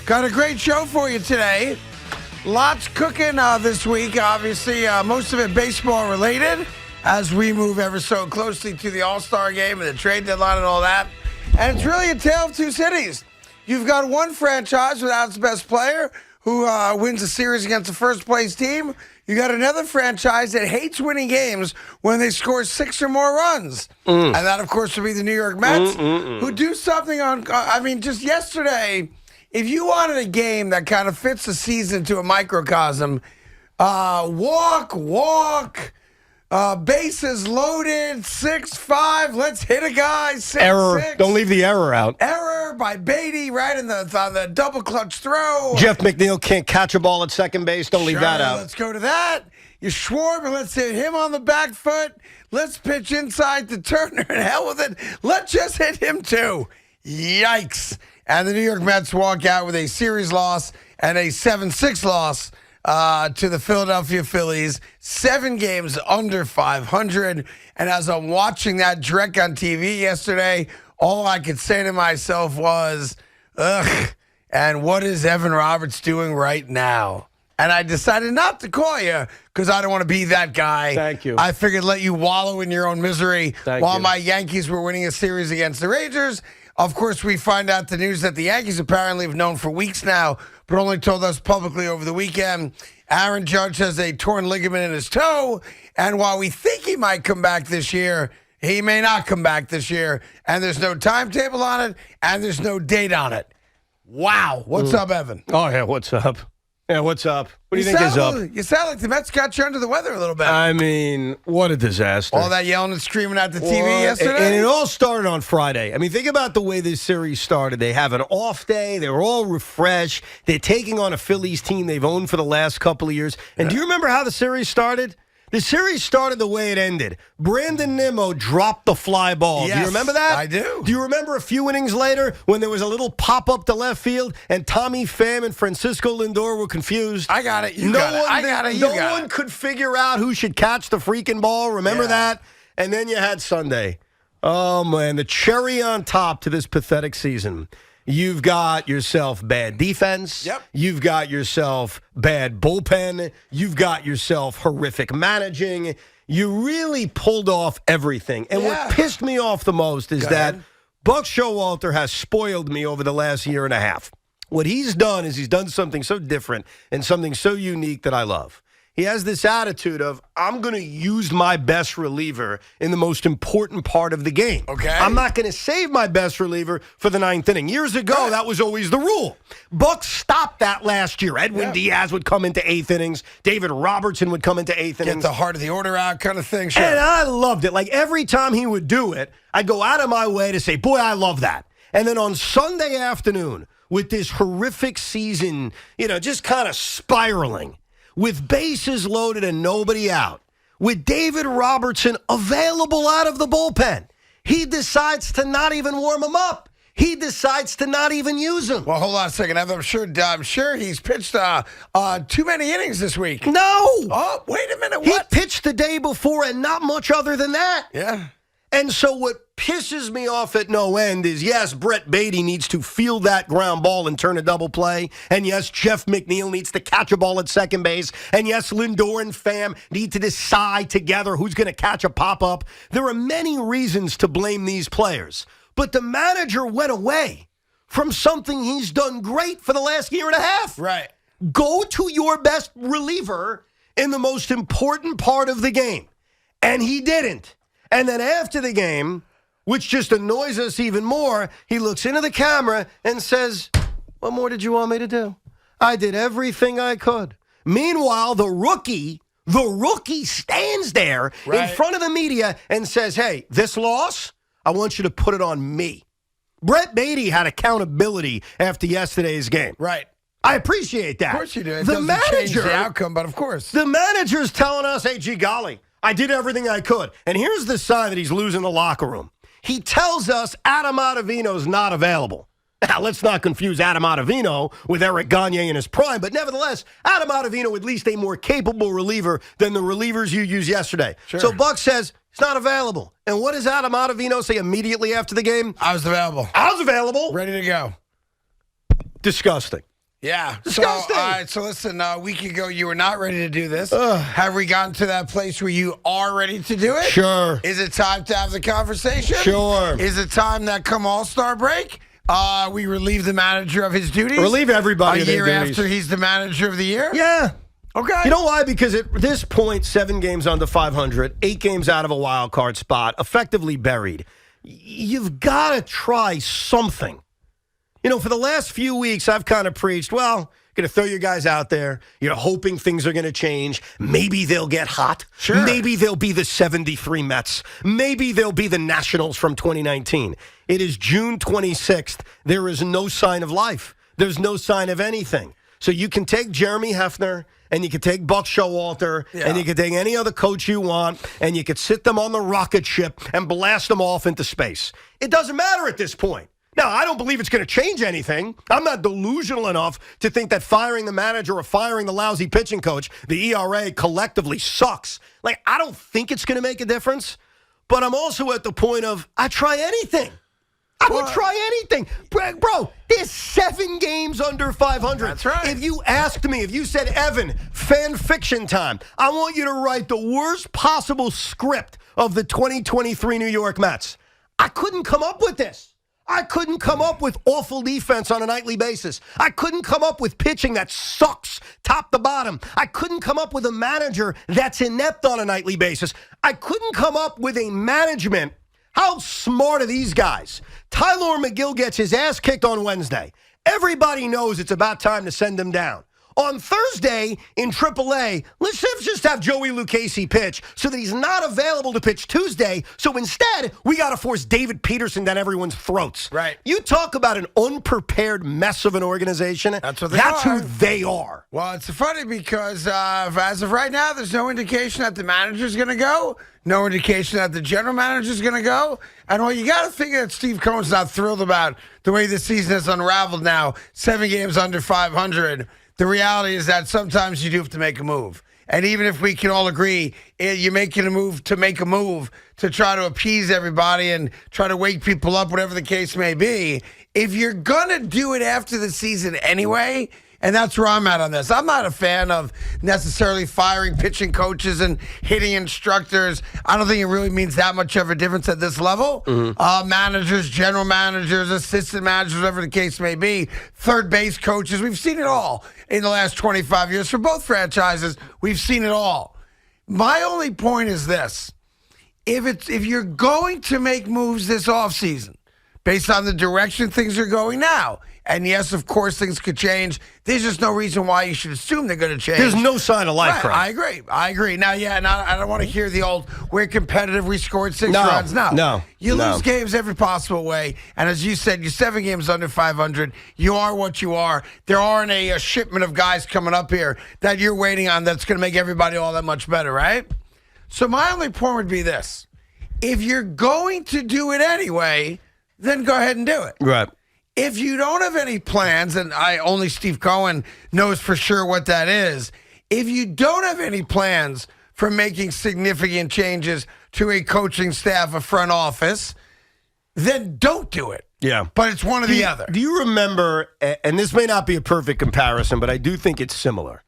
Got a great show for you today. Lots cooking this week. Obviously, most of it baseball related as we move ever so closely to the All-Star game and the trade deadline and all that. And it's really a tale of two cities. You've got one franchise without its best player who wins a series against the first-place team. You got another franchise that hates winning games when they score 6 or more runs. And that, of course, would be the New York Mets, who do something on, just yesterday, if you wanted a game that kind of fits the season to a microcosm, walk, bases loaded, 6-5, let's hit a guy, 6-6. Error. Don't leave the error out. Error by Beatty right on the double clutch throw. Jeff McNeil can't catch a ball at second base. Don't leave that out. Let's go to that. You Schwarber, let's hit him on the back foot. Let's pitch inside to Turner and hell with it. Let's just hit him too. Yikes. And the New York Mets walk out with a series loss and a 7-6 loss to the Philadelphia Phillies. 7 games under 500. And as I'm watching that direct on TV yesterday, all I could say to myself was, ugh, and what is Evan Roberts doing right now? And I decided not to call you because I don't want to be that guy. Thank you. I figured let you wallow in your own misery while you. my Yankees were winning a series against the Rangers. Of course, we find out the news that the Yankees apparently have known for weeks now, but only told us publicly over the weekend. Aaron Judge has a torn ligament in his toe, and while we think he might come back this year, he may not come back this year, and there's no timetable on it, and there's no date on it. Wow. What's up, Evan? Oh, yeah, what's up? Yeah, what's up? What do you think is up? You sound like the Mets got you under the weather a little bit. I mean, what a disaster. All that yelling and screaming at the TV yesterday? And it all started on Friday. I mean, think about the way this series started. They have an off day. They're all refreshed. They're taking on a Phillies team they've owned for the last couple of years. And do you remember how the series started? The series started the way it ended. Brandon Nimmo dropped the fly ball. Yes, do you remember that? I do. Do you remember a few innings later when there was a little pop-up to left field and Tommy Pham and Francisco Lindor were confused? I got it. You got it. I got it. You got it. No one could figure out who should catch the freaking ball. Remember that? And then you had Sunday. Oh, man, the cherry on top to this pathetic season. You've got yourself bad defense. Yep. You've got yourself bad bullpen. You've got yourself horrific managing. You really pulled off everything. And what pissed me off the most is that Buck Showalter has spoiled me over the last year and a half. What he's done is he's done something so different and something so unique that I love. He has this attitude of, I'm going to use my best reliever in the most important part of the game. Okay. I'm not going to save my best reliever for the 9th inning. Years ago, that was always the rule. Buck stopped that last year. Edwin Diaz would come into 8th innings. David Robertson would come into 8th innings. Get the heart of the order out kind of thing. Sure. And I loved it. Like, every time he would do it, I'd go out of my way to say, boy, I love that. And then on Sunday afternoon, with this horrific season, just kind of spiraling, with bases loaded and nobody out, with David Robertson available out of the bullpen, he decides to not even warm him up. He decides to not even use him. Well, hold on a second. I'm sure he's pitched too many innings this week. No. Oh, wait a minute. What? He pitched the day before and not much other than that. Yeah. And so what pisses me off at no end is, yes, Brett Beatty needs to feel that ground ball and turn a double play. And yes, Jeff McNeil needs to catch a ball at second base. And yes, Lindor and Pham need to decide together who's going to catch a pop-up. There are many reasons to blame these players. But the manager went away from something he's done great for the last year and a half. Right. Go to your best reliever in the most important part of the game. And he didn't. And then after the game, which just annoys us even more, he looks into the camera and says, what more did you want me to do? I did everything I could. Meanwhile, the rookie stands there in front of the media and says, hey, this loss, I want you to put it on me. Brett Beatty had accountability after yesterday's game. Right. I appreciate that. Of course you do. It the doesn't manager, change the outcome, but of course. The manager's telling us, hey, gee golly, I did everything I could. And here's the sign that he's losing the locker room. He tells us Adam Ottavino's not available. Now, let's not confuse Adam Ottavino with Eric Gagne in his prime, but nevertheless, Adam Ottavino at least a more capable reliever than the relievers you used yesterday. Sure. So Buck says he's not available. And what does Adam Ottavino say immediately after the game? I was available. I was available. Ready to go. Disgusting. Yeah. Disgusting. So, all right. So listen, a week ago you were not ready to do this. Have we gotten to that place where you are ready to do it? Sure. Is it time to have the conversation? Sure. Is it time that come All-Star break, we relieve the manager of his duties? Relieve everybody a of their year duties. after he's the manager of the year? Yeah. Okay. You know why? Because at this point, 7 games under 500, 8 games out of a wild card spot, effectively buried. You've got to try something. You know, for the last few weeks, I've kind of preached, well, going to throw your guys out there. You're hoping things are going to change. Maybe they'll get hot. Sure. Maybe they'll be the 73 Mets. Maybe they'll be the Nationals from 2019. It is June 26th. There is no sign of life. There's no sign of anything. So you can take Jeremy Hefner, and you can take Buck Showalter, and you can take any other coach you want, and you could sit them on the rocket ship and blast them off into space. It doesn't matter at this point. Now, I don't believe it's going to change anything. I'm not delusional enough to think that firing the manager or firing the lousy pitching coach, the ERA collectively sucks. Like, I don't think it's going to make a difference, but I'm also at the point of, I try anything. I would try anything. Bro, there's 7 games under 500. That's right. If you asked me, if you said, Evan, fan fiction time, I want you to write the worst possible script of the 2023 New York Mets, I couldn't come up with this. I couldn't come up with awful defense on a nightly basis. I couldn't come up with pitching that sucks top to bottom. I couldn't come up with a manager that's inept on a nightly basis. I couldn't come up with a management. How smart are these guys? Tyler McGill gets his ass kicked on Wednesday. Everybody knows it's about time to send him down. On Thursday in AAA, let's just have Joey Lucchesi pitch so that he's not available to pitch Tuesday. So instead, we got to force David Peterson down everyone's throats. Right. You talk about an unprepared mess of an organization. That's what they That's are. who they are. Well, it's funny because as of right now, there's no indication that the manager's going to go, no indication that the general manager's going to go. And well, you got to figure that Steve Cohen's not thrilled about the way this season has unraveled now, 7 games under 500. The reality is that sometimes you do have to make a move. And even if we can all agree you're making a move to try to appease everybody and try to wake people up, whatever the case may be, if you're going to do it after the season anyway, and that's where I'm at on this. I'm not a fan of necessarily firing pitching coaches and hitting instructors. I don't think it really means that much of a difference at this level. Managers, general managers, assistant managers, whatever the case may be, third base coaches. We've seen it all in the last 25 years for both franchises. We've seen it all. My only point is this. If you're going to make moves this offseason, based on the direction things are going now, and yes, of course, things could change. There's just no reason why you should assume they're going to change. There's no sign of life, right, Craig. I agree. Now, and I don't want to hear the old, we're competitive, we scored 6 runs. No. You lose games every possible way. And as you said, you're 7 games under 500. You are what you are. There aren't a shipment of guys coming up here that you're waiting on that's going to make everybody all that much better, right? So my only point would be this. If you're going to do it anyway, then go ahead and do it. Right. If you don't have any plans, and only Steve Cohen knows for sure what that is, if you don't have any plans for making significant changes to a coaching staff, a front office, then don't do it. Yeah. But it's one or the other. Do you remember, and this may not be a perfect comparison, but I do think it's similar.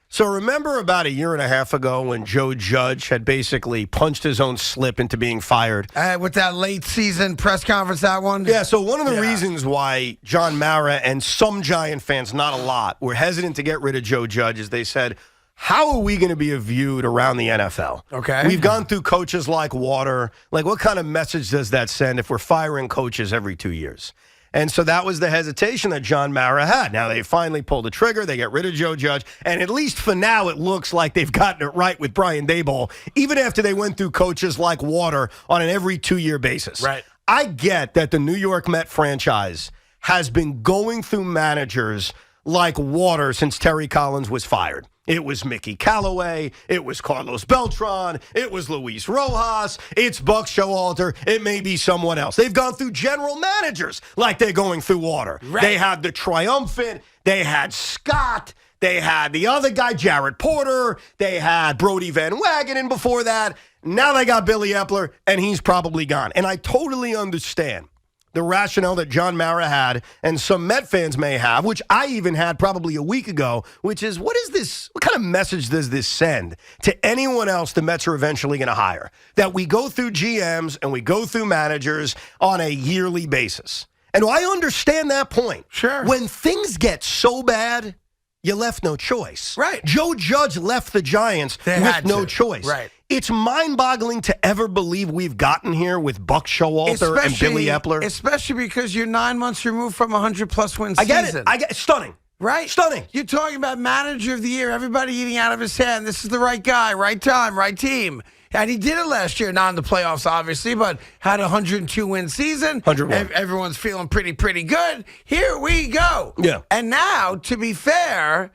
So remember about a year and a half ago when Joe Judge had basically punched his own slip into being fired? With that late season press conference, that one? Yeah, so one of the reasons why John Mara and some Giant fans, not a lot, were hesitant to get rid of Joe Judge is they said, how are we going to be viewed around the NFL? Okay. We've gone through coaches like water. Like, what kind of message does that send if we're firing coaches every 2 years? And so that was the hesitation that John Mara had. Now they finally pulled the trigger. They get rid of Joe Judge. And at least for now, it looks like they've gotten it right with Brian Daboll, even after they went through coaches like water on an every 2 year basis. Right. I get that the New York Met franchise has been going through managers like water since Terry Collins was fired. It was Mickey Callaway. It was Carlos Beltran. It was Luis Rojas. It's Buck Showalter. It may be someone else. They've gone through general managers like they're going through water. Right. They had the triumphant. They had Scott. They had the other guy, Jared Porter. They had Brody Van Wagenen before that. Now they got Billy Epler, and he's probably gone. And I totally understand the rationale that John Mara had and some Met fans may have, which I even had probably a week ago, which is, what is this? What kind of message does this send to anyone else the Mets are eventually going to hire? That we go through GMs and we go through managers on a yearly basis. And I understand that point. Sure. When things get so bad, you left no choice. Right. Joe Judge left the Giants They with had no to. choice. Right. It's mind-boggling to ever believe we've gotten here with Buck Showalter and Billy Epler. Especially because you're 9 months removed from a 100-plus win I season. get it. I get it. Stunning. Right? Stunning. You're talking about manager of the year, everybody eating out of his hand. This is the right guy, right time, right team. And he did it last year, not in the playoffs, obviously, but had a 102-win season. 101. Everyone's feeling pretty good. Here we go. Yeah. And now, to be fair,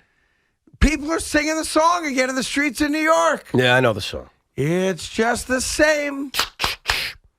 people are singing the song again in the streets of New York. Yeah, I know the song. It's just the same.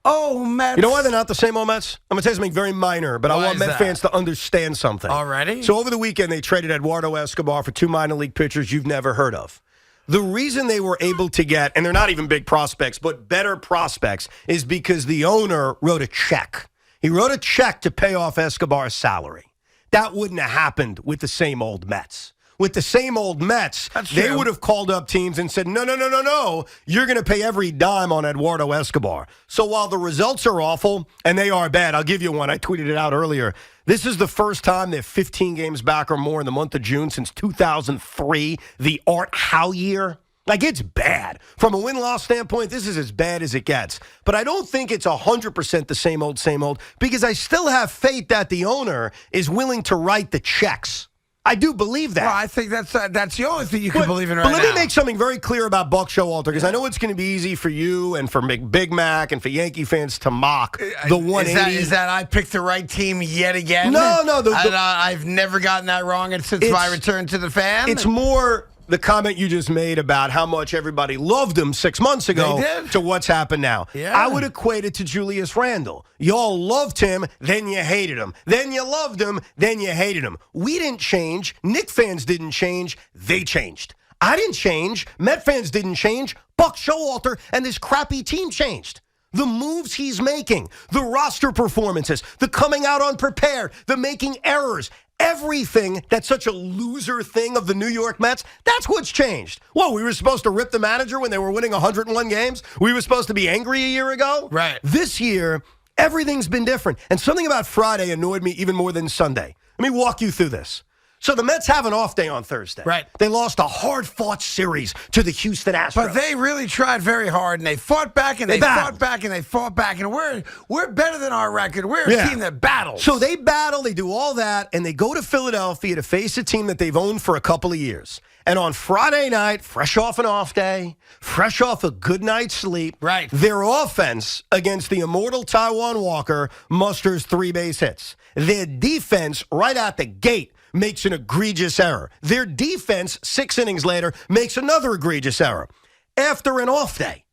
Oh, Mets. You know why they're not the same old Mets? I'm going to tell you something very minor, but I Why want is Met that? fans to understand something. Already? So over the weekend, they traded Eduardo Escobar for 2 minor league pitchers you've never heard of. The reason they were able to get, and they're not even big prospects, but better prospects, is because the owner wrote a check. He wrote a check to pay off Escobar's salary. That wouldn't have happened with the same old Mets. With the same old Mets, That's they true. would have called up teams and said, no, you're going to pay every dime on Eduardo Escobar. So while the results are awful, and they are bad, I'll give you one. I tweeted it out earlier. This is the first time they're 15 games back or more in the month of June since 2003, the Art Howe year. Like, it's bad. From a win-loss standpoint, this is as bad as it gets. But I don't think it's 100% the same old, because I still have faith that the owner is willing to write the checks. I do believe that. Well, I think that's the only thing you can believe in right now. But let me make something very clear about Buck Showalter, because I know it's going to be easy for you and for Big Mac and for Yankee fans to mock the 180. Is that I picked the right team yet again? No. I've never gotten that wrong since my return to the fan. It's more the comment you just made about how much everybody loved him 6 months ago They did. to what's happened now. Yeah. I would equate it to Julius Randle. Y'all loved him, then you hated him. Then you loved him, then you hated him. We didn't change. Knick fans didn't change. They changed. I didn't change. Met fans didn't change. Buck Showalter and this crappy team changed. The moves he's making, the roster performances, the coming out unprepared, the making errors, everything that's such a loser thing of the New York Mets, that's what's changed. Well, we were supposed to rip the manager when they were winning 101 games? We were supposed to be angry a year ago? Right. This year, everything's been different. And something about Friday annoyed me even more than Sunday. Let me walk you through this. So the Mets have an off day on Thursday. Right. They lost a hard-fought series to the Houston Astros. But they really tried very hard, and they fought back, and they battled. fought back, and they fought back, and we're better than our record. We're a team that battles. So they battle, they do all that, and they go to Philadelphia to face a team that they've owned for a couple of years. And on Friday night, fresh off an off day, fresh off a good night's sleep, Right. their offense against the immortal Taijuan Walker musters 3 base hits. Their defense, right out the gate, makes an egregious error. Their defense, 6 innings later, makes another egregious error. After an off day,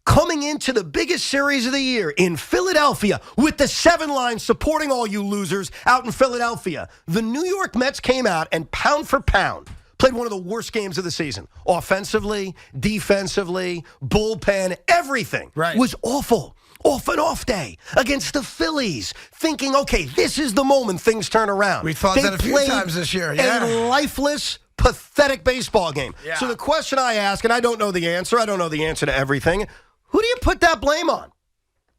coming into the biggest series of the year in Philadelphia with the 7 line supporting all you losers out in Philadelphia, the New York Mets came out and pound for pound played one of the worst games of the season. Offensively, defensively, bullpen, everything was awful. Off an off day against the Phillies, thinking, okay, this is the moment things turn around. We thought that a few times this year. Yeah. A lifeless, pathetic baseball game. Yeah. So the question I ask, and I don't know the answer, I don't know the answer to everything, who do you put that blame on?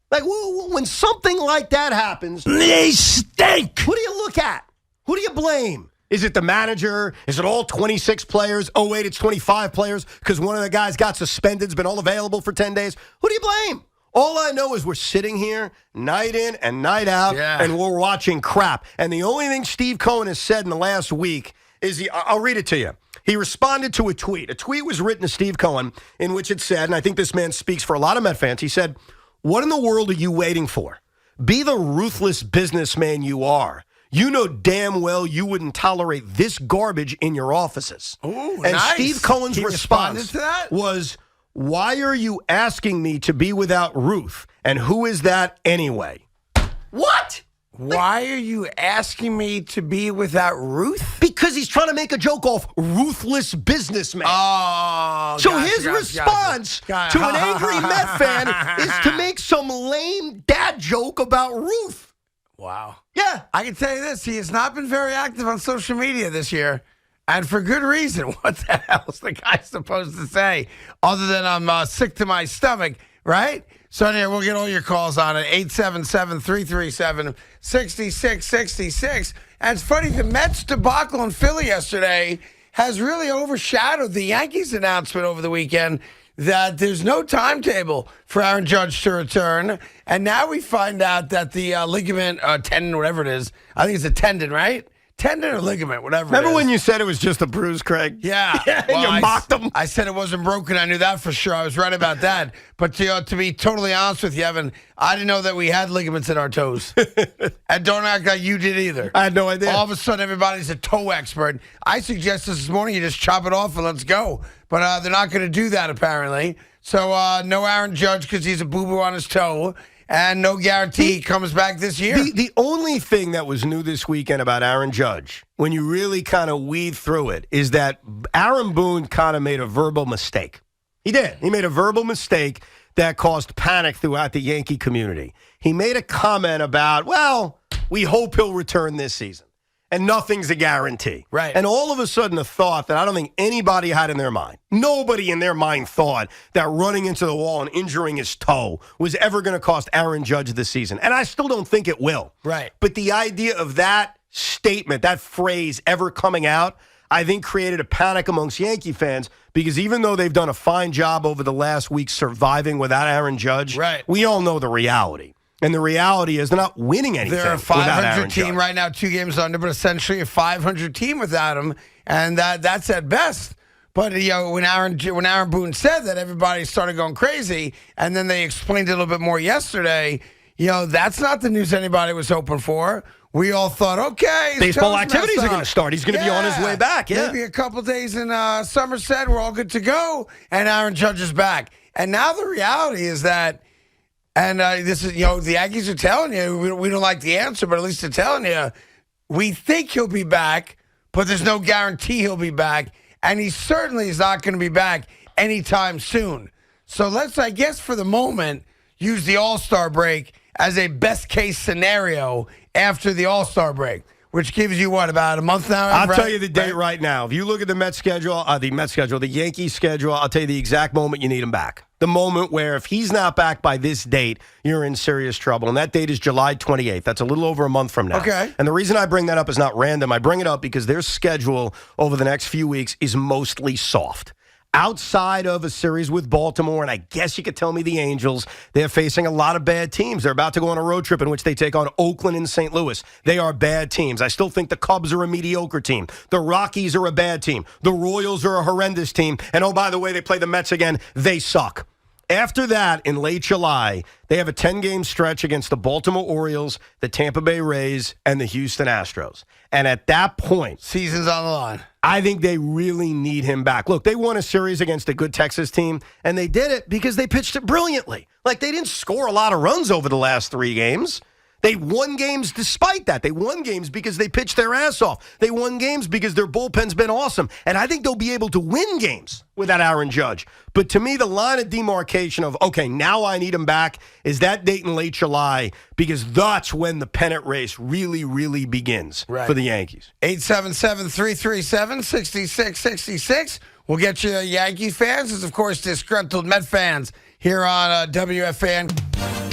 Like, when something like that happens, They stink. who do you look at? Who do you blame? Is it the manager? Is it all 26 players? Oh, wait, it's 25 players because one of the guys got suspended, has been all available for 10 days. Who do you blame? All I know is we're sitting here night in and night out, and we're watching crap. And the only thing Steve Cohen has said in the last week is, I'll read it to you. He responded to a tweet. A tweet was written to Steve Cohen in which it said, and I think this man speaks for a lot of Met fans, he said, "What in the world are you waiting for? Be the ruthless businessman you are. You know damn well you wouldn't tolerate this garbage in your offices." Ooh, and nice. Steve Cohen's He responded response to that? was, "Why are you asking me to be without Ruth? And who is that anyway?" What? Why are you asking me to be without Ruth? Because he's trying to make a joke off ruthless businessman. Oh, So his response to an angry Met fan is to make some lame dad joke about Ruth. Wow. Yeah. I can tell you this. He has not been very active on social media this year. And for good reason. What the hell is the guy supposed to say other than I'm sick to my stomach, right? So anyway, we'll get all your calls on it. 877-337-6666. And it's funny, the Mets debacle in Philly yesterday has really overshadowed the Yankees announcement over the weekend that there's no timetable for Aaron Judge to return. And now we find out that the ligament, tendon, whatever it is, I think it's a tendon, right? Tendon or ligament, whatever Remember it is. when you said it was just a bruise, Craig? Yeah. Well, you mocked him. I said it wasn't broken. I knew that for sure. I was right about that. But to be totally honest with you, Evan, I didn't know that we had ligaments in our toes. And don't act like you did either. I had no idea. All of a sudden, everybody's a toe expert. I suggested this morning you just chop it off and let's go. But they're not going to do that, apparently. So no Aaron Judge because he's a boo-boo on his toe. And no guarantee he comes back this year. The only thing that was new this weekend about Aaron Judge, when you really kind of weed through it, is that Aaron Boone kind of made a verbal mistake. He did. He made a verbal mistake that caused panic throughout the Yankee community. He made a comment about, well, we hope he'll return this season. And nothing's a guarantee. Right. And all of a sudden, a thought that I don't think anybody had in their mind, nobody in their mind thought that running into the wall and injuring his toe was ever going to cost Aaron Judge this season. And I still don't think it will. Right. But the idea of that statement, that phrase ever coming out, I think created a panic amongst Yankee fans because even though they've done a fine job over the last week surviving without Aaron Judge, right, we all know the reality. And the reality is they're not winning anything. They're a 500 team Judge. right now, 2 games under, but essentially a 500 team without him, and that's at best. But when Aaron Boone said that, everybody started going crazy, and then they explained it a little bit more yesterday. That's not the news anybody was hoping for. We all thought, okay, baseball activities are going to start. He's going to be on his way back. Yeah, maybe a couple days in Somerset, we're all good to go, and Aaron Judge is back. And now the reality is that. And this is, the Yankees are telling you, we don't like the answer, but at least they're telling you, we think he'll be back, but there's no guarantee he'll be back. And he certainly is not going to be back anytime soon. So let's, I guess, for the moment, use the All-Star break as a best-case scenario after the All-Star break, which gives you, about a month now? I'll tell you the date right now. If you look at the the Yankees schedule, I'll tell you the exact moment you need him back. The moment where if he's not back by this date, you're in serious trouble. And that date is July 28th. That's a little over a month from now. Okay. And the reason I bring that up is not random. I bring it up because their schedule over the next few weeks is mostly soft. Outside of a series with Baltimore, and I guess you could tell me the Angels, they're facing a lot of bad teams. They're about to go on a road trip in which they take on Oakland and St. Louis. They are bad teams. I still think the Cubs are a mediocre team. The Rockies are a bad team. The Royals are a horrendous team. And oh, by the way, they play the Mets again. They suck. After that, in late July, they have a 10-game stretch against the Baltimore Orioles, the Tampa Bay Rays, and the Houston Astros. And at that point, season's on the line. I think they really need him back. Look, they won a series against a good Texas team, and they did it because they pitched it brilliantly. Like, they didn't score a lot of runs over the last 3 games. They won games despite that. They won games because they pitched their ass off. They won games because their bullpen's been awesome. And I think they'll be able to win games without Aaron Judge. But to me, the line of demarcation of, okay, now I need him back is that date in late July because that's when the pennant race really, really begins for the Yankees. 877-337-6666. We'll get you Yankee fans. As, of course, disgruntled Met fans here on WFAN.